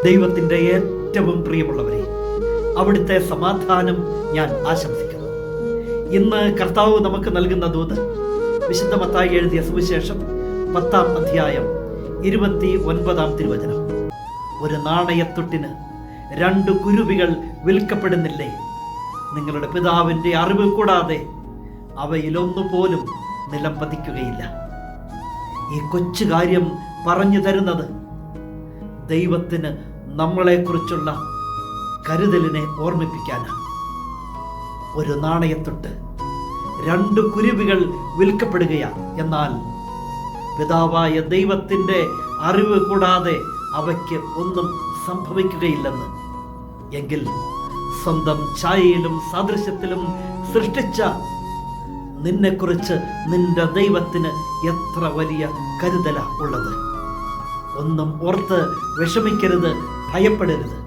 ദൈവത്തിൻ്റെ ഏറ്റവും പ്രിയമുള്ളവരെ, അവിടുത്തെ സമാധാനം ഞാൻ ആശംസിക്കുന്നു. ഇന്ന് കർത്താവ് നമുക്ക് നൽകുന്ന ദൂത് വിശുദ്ധ മത്തായി എഴുതിയ സുവിശേഷം 10-ാം അധ്യായം 29-ാം തിരുവചനം. ഒരു നാണയത്തൊട്ടിന് 2 കുരുവികൾ വിൽക്കപ്പെടുന്നില്ലേ? നിങ്ങളുടെ പിതാവിൻ്റെ അറിവ് കൂടാതെ അവയിലൊന്നുപോലും നിലം പതിക്കുകയില്ല. ഈ കൊച്ചു കാര്യം പറഞ്ഞു തരുന്നത് ദൈവത്തിന് നമ്മളെക്കുറിച്ചുള്ള കരുതലിനെ ഓർമ്മിപ്പിക്കാനാണ്. ഒരു നാണയത്തൊട്ട് 2 കുരുവികൾ വിൽക്കപ്പെടുകയാണ്. എന്നാൽ പിതാവായ ദൈവത്തിൻ്റെ അറിവ് കൂടാതെ അവയ്ക്ക് ഒന്നും സംഭവിക്കുകയില്ലെന്ന്. എങ്കിൽ സ്വന്തം ഛായയിലും സാദൃശ്യത്തിലും സൃഷ്ടിച്ച നിന്നെക്കുറിച്ച് നിന്റെ ദൈവത്തിന് എത്ര വലിയ കരുതല ഉള്ളത്. ഒന്നും ഓർത്ത് വിഷമിക്കരുത്, ഭയപ്പെടരുത്.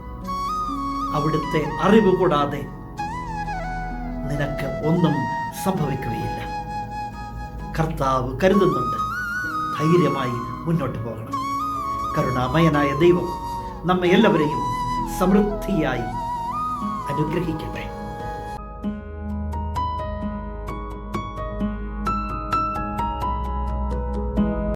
അവിടുത്തെ അറിവ് കൂടാതെ നിനക്ക് ഒന്നും സംഭവിക്കുകയില്ല. കർത്താവ് കരുതുന്നുണ്ട്. ധൈര്യമായി മുന്നോട്ട് പോകണം. കരുണാമയനായ ദൈവം നമ്മെ എല്ലാവരെയും സമൃദ്ധിയായി അനുഗ്രഹിക്കട്ടെ.